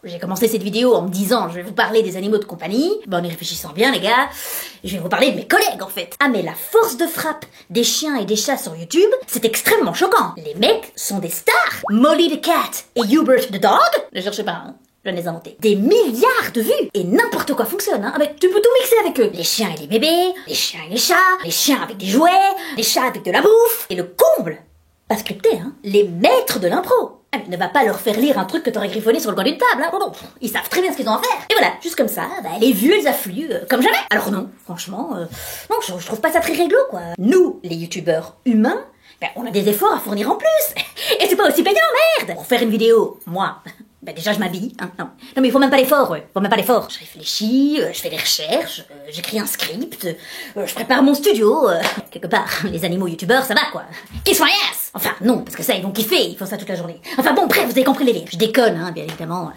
j'ai commencé cette vidéo en me disant, je vais vous parler des animaux de compagnie. En y réfléchissant bien, les gars, je vais vous parler de mes collègues, en fait. Ah, mais la force de frappe des chiens et des chats sur YouTube, c'est extrêmement choquant. Les mecs sont des stars. Molly the Cat et Hubert the Dog, ne cherchez pas, hein. Je les ai inventés. Des milliards de vues. Et n'importe quoi fonctionne, hein. Mais tu peux tout mixer avec eux. Les chiens et les bébés, les chiens et les chiens avec des jouets, les chats avec de la bouffe. Et le comble, pas scripté, hein. Les maîtres de l'impro. Ah, mais ne va pas leur faire lire un truc que t'aurais griffonné sur le coin d'une table, hein. Non, ils savent très bien ce qu'ils ont à faire. Et voilà, juste comme ça, les vues, elles affluent, comme jamais. Alors non, franchement, non, je trouve pas ça très réglo, quoi. Nous, les youtubeurs humains, on a des efforts à fournir en plus. Et c'est pas aussi payant, merde. Pour faire une vidéo, moi... déjà je m'habille, hein, non mais il faut même pas l'effort, Je réfléchis, je fais des recherches, j'écris un script, je prépare mon studio, quelque part, les animaux youtubeurs ça va quoi. Kiss my ass. Enfin non, parce que ça ils vont kiffer, ils font ça toute la journée. Enfin bon bref, vous avez compris les livres. Je déconne, hein, bien évidemment.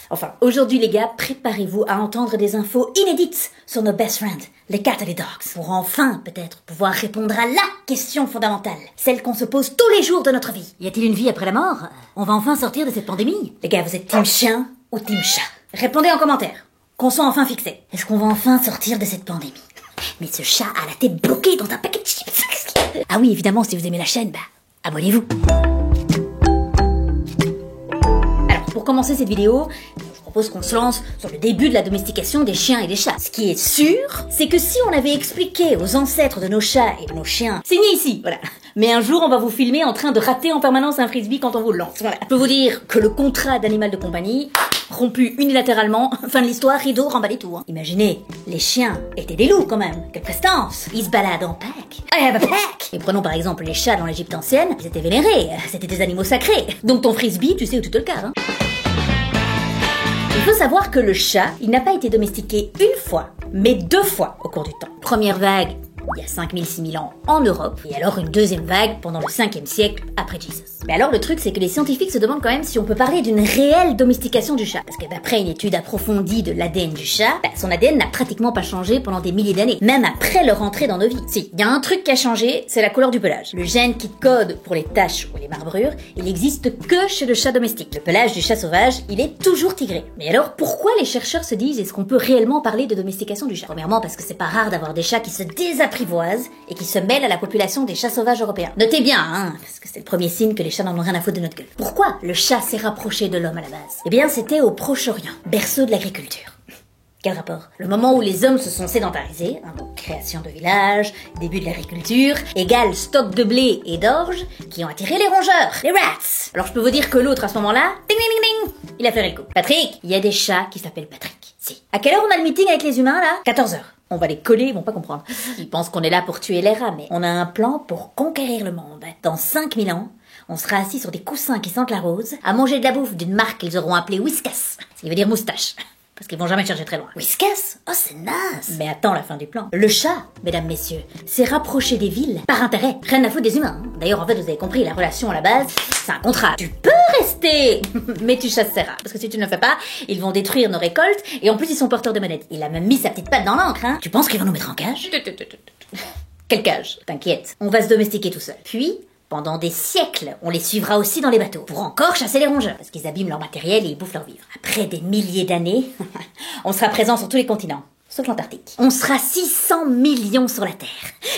Enfin, aujourd'hui les gars, préparez-vous à entendre des infos inédites sur nos best friends, les cats et les dogs, pour enfin, peut-être, pouvoir répondre à la question fondamentale, celle qu'on se pose tous les jours de notre vie. Y a-t-il une vie après la mort? On va enfin sortir de cette pandémie? Les gars, vous êtes team chien ou team chat? Répondez en commentaire, qu'on soit enfin fixé. Est-ce qu'on va enfin sortir de cette pandémie? Mais ce chat a la tête bloquée dans un paquet de chips. Ah oui, évidemment, si vous aimez la chaîne, abonnez-vous. Pour commencer cette vidéo, je propose qu'on se lance sur le début de la domestication des chiens et des chats. Ce qui est sûr, c'est que si on avait expliqué aux ancêtres de nos chats et de nos chiens, signez ici, voilà. Mais un jour, on va vous filmer en train de rater en permanence un frisbee quand on vous le lance. Voilà. Je peux vous dire que le contrat d'animal de compagnie, rompu unilatéralement, fin de l'histoire, rideau, remballé tout. Hein. Imaginez, les chiens étaient des loups quand même. Quelle prestance. Ils se baladent en pack. I have a pack. Et prenons par exemple les chats dans l'Égypte ancienne, ils étaient vénérés, c'était des animaux sacrés. Donc ton frisbee, tu sais où tu te le carres, hein. Il faut savoir que le chat, il n'a pas été domestiqué une fois, mais 2 fois au cours du temps. Première vague, il y a 5000-6000 ans en Europe, et alors une deuxième vague pendant le 5e siècle après Jesus. Mais alors le truc c'est que les scientifiques se demandent quand même si on peut parler d'une réelle domestication du chat. Parce que d'après une étude approfondie de l'ADN du chat, son ADN n'a pratiquement pas changé pendant des milliers d'années, même après leur entrée dans nos vies. Si, il y a un truc qui a changé, c'est la couleur du pelage. Le gène qui code pour les taches ou les marbrures, il n'existe que chez le chat domestique. Le pelage du chat sauvage, il est toujours tigré. Mais alors pourquoi les chercheurs se disent est-ce qu'on peut réellement parler de domestication du chat? Premièrement parce que c'est pas rare d'avoir des chats qui se désapprivoisent et qui se mêlent à la population des chats sauvages européens. Notez bien, hein, parce que c'est le premier signe que les chats n'en ont rien à foutre de notre gueule. Pourquoi le chat s'est rapproché de l'homme à la base? Eh bien, c'était au Proche-Orient, berceau de l'agriculture. Quel rapport? Le moment où les hommes se sont sédentarisés, hein, donc création de villages, début de l'agriculture, égale stock de blé et d'orge, qui ont attiré les rongeurs, les rats. Alors je peux vous dire que l'autre à ce moment-là, ding ding ding ding, il a fait le coup. Patrick, il y a des chats qui s'appellent Patrick. Si. À quelle heure on a le meeting avec les humains là? 14h. On va les coller, ils vont pas comprendre. Ils pensent qu'on est là pour tuer les rats, mais on a un plan pour conquérir le monde. Dans 5000 ans, on sera assis sur des coussins qui sentent la rose, à manger de la bouffe d'une marque qu'ils auront appelée Whiskas, ce qui veut dire moustache. Parce qu'ils vont jamais chercher très loin. Whiskas? Oh, c'est naze! Mais attends la fin du plan. Le chat, mesdames, messieurs, s'est rapproché des villes par intérêt. Rien à foutre des humains. D'ailleurs, en fait, vous avez compris, la relation à la base, c'est un contrat. Tu peux rester, mais tu chasses ces rats. Parce que si tu ne le fais pas, ils vont détruire nos récoltes, et en plus, ils sont porteurs de manettes. Il a même mis sa petite patte dans l'encre, hein. Tu penses qu'ils vont nous mettre en cage? Quelle cage? T'inquiète, on va se domestiquer tout seul. Puis... pendant des siècles, on les suivra aussi dans les bateaux, pour encore chasser les rongeurs, parce qu'ils abîment leur matériel et ils bouffent leur vivre. Après des milliers d'années, on sera présent sur tous les continents, sauf l'Antarctique. On sera 600 millions sur la Terre,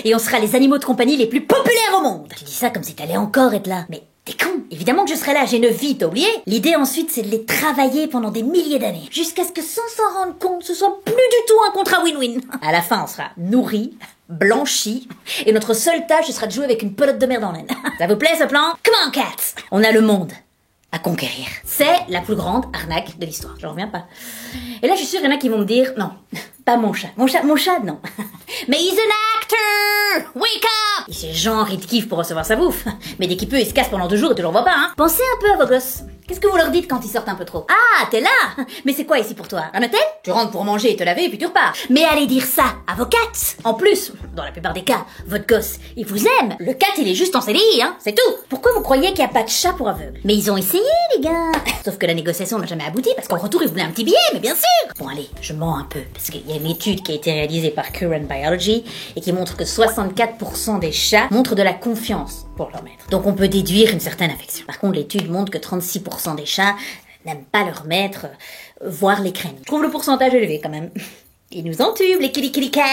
et on sera les animaux de compagnie les plus populaires au monde. Tu dis ça comme si t'allais encore être là, mais... t'es con. Évidemment que je serai là, j'ai 9 vies, t'as oublié? L'idée ensuite, c'est de les travailler pendant des milliers d'années. Jusqu'à ce que sans s'en rendre compte, ce soit plus du tout un contrat win-win. À la fin, on sera nourris, blanchis, et notre seule tâche, ce sera de jouer avec une pelote de merde en laine. Ça vous plaît ce plan? Come on, cats! On a le monde à conquérir. C'est la plus grande arnaque de l'histoire. J'en reviens pas. Et là, je suis sûre qu'il y en a qui vont me dire, non, pas mon chat. Mon chat, non. Mais he's an actor! Wake up! Et c'est genre, il te kiffe pour recevoir sa bouffe. Mais dès qu'il peut, il se casse pendant 2 jours et tu le revois pas, hein. Pensez un peu à vos gosses. Qu'est-ce que vous leur dites quand ils sortent un peu trop? Ah, t'es là? Mais c'est quoi ici pour toi? Un hôtel? Tu rentres pour manger et te laver et puis tu repars. Mais allez dire ça à vos cats. En plus, dans la plupart des cas, votre gosse, il vous aime. Le cat, il est juste en CDI, hein. C'est tout. Pourquoi vous croyez qu'il n'y a pas de chat pour aveugles? Mais ils ont essayé, les gars. Sauf que la négociation n'a jamais abouti parce qu'en retour, ils voulaient un petit billet, mais bien sûr. Bon, allez, je mens un peu parce qu'il y a une étude qui a été réalisée par Current Biology et qui montre que 64% des chats montrent de la confiance pour leur maître. Donc on peut déduire une certaine affection. Par contre, l'étude montre que 36% des chats n'aiment pas leur maître, voire les craignent. Je trouve le pourcentage élevé quand même. Ils nous entubent, les kitty cats.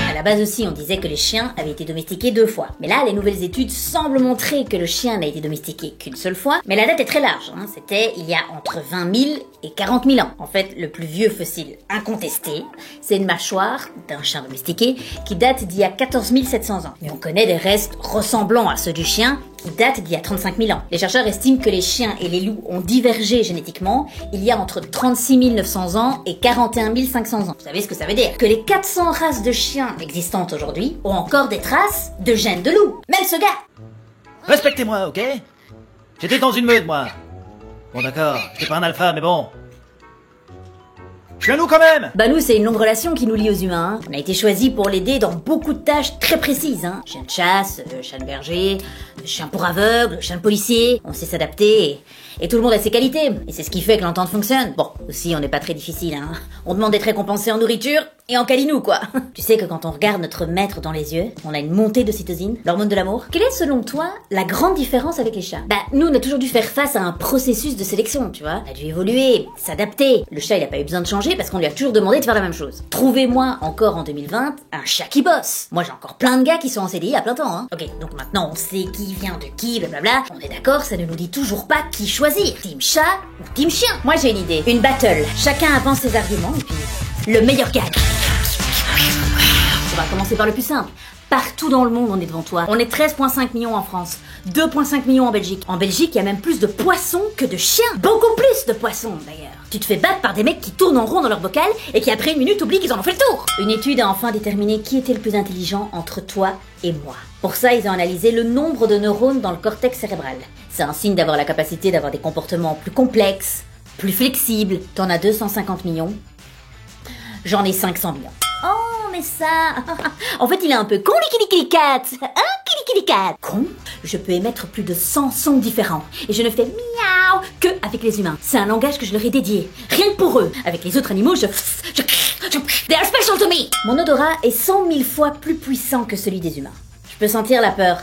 À la base aussi, on disait que les chiens avaient été domestiqués 2 fois. Mais là, les nouvelles études semblent montrer que le chien n'a été domestiqué qu'une seule fois. Mais la date est très large, hein. C'était il y a entre 20 000 et 40 000 ans. En fait, le plus vieux fossile incontesté, c'est une mâchoire d'un chien domestiqué qui date d'il y a 14 700 ans. Et on connaît des restes ressemblant à ceux du chien qui datent d'il y a 35 000 ans. Les chercheurs estiment que les chiens et les loups ont divergé génétiquement il y a entre 36 900 ans et 41 500 ans. Vous savez ce que ça veut dire? Que les 400 races de chiens existantes aujourd'hui ont encore des traces de gènes de loup. Même ce gars. Respectez-moi, ok? J'étais dans une meute, moi. Bon d'accord, j'étais pas un alpha, mais bon. Je suis un loup quand même! Bah nous, c'est une longue relation qui nous lie aux humains. On a été choisis pour l'aider dans beaucoup de tâches très précises. Chien de chasse, chien de berger, chien pour aveugle, chien de policier. On sait s'adapter et tout le monde a ses qualités. Et c'est ce qui fait que l'entente fonctionne. Bon, aussi, on n'est pas très difficile. On demande d'être récompensé en nourriture et en câlinou, quoi. Tu sais que quand on regarde notre maître dans les yeux, on a une montée de cytosine, l'hormone de l'amour. Quelle est selon toi la grande différence avec les chats? Bah nous, on a toujours dû faire face à un processus de sélection, tu vois. On a dû évoluer, s'adapter. Le chat, il a pas eu besoin de changer parce qu'on lui a toujours demandé de faire la même chose. Trouvez-moi encore en 2020 un chat qui bosse. Moi, j'ai encore plein de gars qui sont en CDI à plein temps. Ok, donc maintenant on sait qui vient de qui, blablabla. On est d'accord, ça ne nous dit toujours pas qui choisir. Team chat ou team chien? Moi, j'ai une idée. Une battle. Chacun avance ses arguments et puis le meilleur gagne. On va commencer par le plus simple. Partout dans le monde, on est devant toi. On est 13,5 millions en France, 2,5 millions en Belgique. En Belgique, il y a même plus de poissons que de chiens. Beaucoup plus de poissons, d'ailleurs. Tu te fais battre par des mecs qui tournent en rond dans leur bocal et qui après une minute oublient qu'ils en ont fait le tour. Une étude a enfin déterminé qui était le plus intelligent entre toi et moi. Pour ça, ils ont analysé le nombre de neurones dans le cortex cérébral. C'est un signe d'avoir la capacité d'avoir des comportements plus complexes, plus flexibles. T'en as 250 millions. J'en ai 500 millions. Oh, mais ça... En fait, il est un peu con, les kitty cat. Kitty cat. Con? Je peux émettre plus de 100 sons différents. Et je ne fais miaou que avec les humains. C'est un langage que je leur ai dédié. Rien que pour eux. Avec les autres animaux, je... They are special to me. Mon odorat est 100 000 fois plus puissant que celui des humains. Je peux sentir la peur,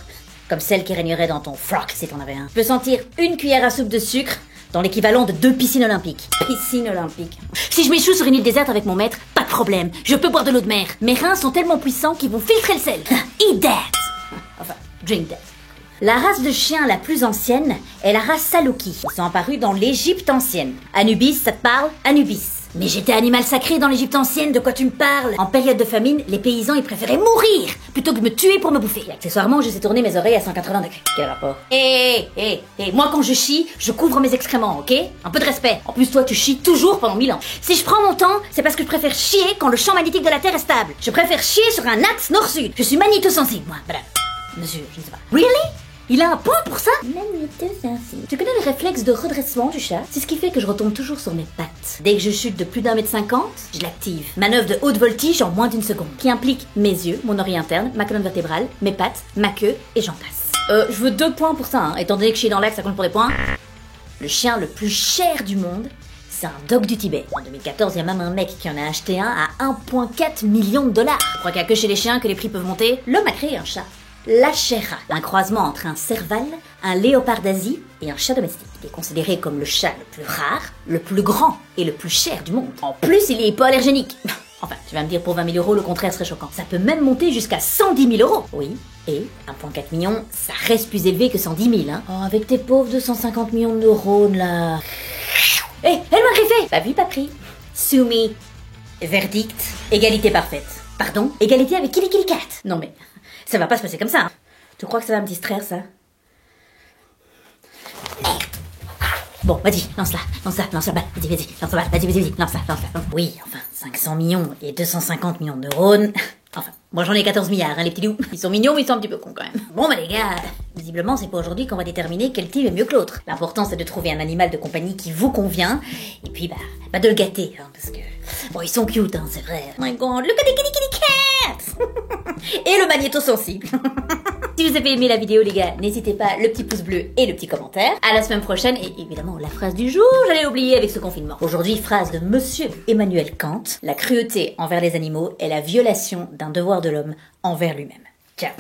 comme celle qui régnerait dans ton froc si t'en avais un. Je peux sentir une cuillère à soupe de sucre dans l'équivalent de 2 piscines olympiques. Piscine olympique. Si je m'échoue sur une île déserte avec mon maître, pas de problème, je peux boire de l'eau de mer. Mes reins sont tellement puissants qu'ils vont filtrer le sel. Eat that. Enfin, drink that. La race de chien la plus ancienne est la race Salouki. Ils sont apparus dans l'Égypte ancienne. Anubis, ça te parle? Anubis. Mais j'étais animal sacré dans l'Égypte ancienne, de quoi tu me parles? En période de famine, les paysans ils préféraient mourir plutôt que de me tuer pour me bouffer. Et accessoirement, je sais tourner mes oreilles à 180 degrés. Quel rapport? Moi quand je chie, je couvre mes excréments, ok? Un peu de respect. En plus toi tu chies toujours pendant 1000 ans. Si je prends mon temps, c'est parce que je préfère chier quand le champ magnétique de la Terre est stable. Je préfère chier sur un axe nord-sud. Je suis magnétosensible, moi. Bref. Monsieur, je ne sais pas. Really? Il a un point pour ça? Magnétosensible. Tu connais le réflexe de redressement du chat? C'est ce qui fait que je retombe toujours sur mes pattes. Dès que je chute de plus d'1,50 m, je l'active. Manœuvre de haute voltige en moins d'1 seconde. Qui implique mes yeux, mon oreille interne, ma colonne vertébrale, mes pattes, ma queue et j'en passe. Je veux 2 points pour ça, étant donné que je suis dans l'axe, ça compte pour des points. Le chien le plus cher du monde, c'est un dog du Tibet. En 2014, il y a même un mec qui en a acheté un à 1,4 million de $. Je crois qu'il n'y a que chez les chiens que les prix peuvent monter. L'homme a créé un chat. L'Ashera, un croisement entre un serval, un léopard d'Asie et un chat domestique. Il est considéré comme le chat le plus rare, le plus grand et le plus cher du monde. En plus, il est hypoallergénique. Enfin, tu vas me dire pour 20 000 €, le contraire serait choquant. Ça peut même monter jusqu'à 110 000 €. Oui, et 1,4 million, ça reste plus élevé que 110 000, hein. Oh, avec tes pauvres 250 millions de neurones, là. Elle m'a griffé. Pas vu, pas pris. Soumis. Verdict. Égalité parfaite. Pardon? Égalité avec Kitty Cat. Non mais... ça va pas se passer comme ça. Tu crois que ça va me distraire, ça? Merde. Bon, vas-y, lance-la, lance la balle, vas-y, lance la balle, vas-y, lance-la. Oui, enfin, 500 millions et 250 millions de neurones. Enfin, moi j'en ai 14 milliards, les petits loups. Ils sont mignons, mais ils sont un petit peu cons quand même. Bon, les gars, visiblement, c'est pas aujourd'hui qu'on va déterminer quel team est mieux que l'autre. L'important, c'est de trouver un animal de compagnie qui vous convient, et puis, de le gâter, parce que... bon, ils sont cute, c'est vrai. Oh my god, look at the kitty cat. Et le magnétosensible. Si vous avez aimé la vidéo, les gars, n'hésitez pas, le petit pouce bleu et le petit commentaire. À la semaine prochaine, et évidemment, la phrase du jour, j'allais l'oublier avec ce confinement. Aujourd'hui, phrase de Monsieur Emmanuel Kant. La cruauté envers les animaux est la violation d'un devoir de l'homme envers lui-même. Ciao.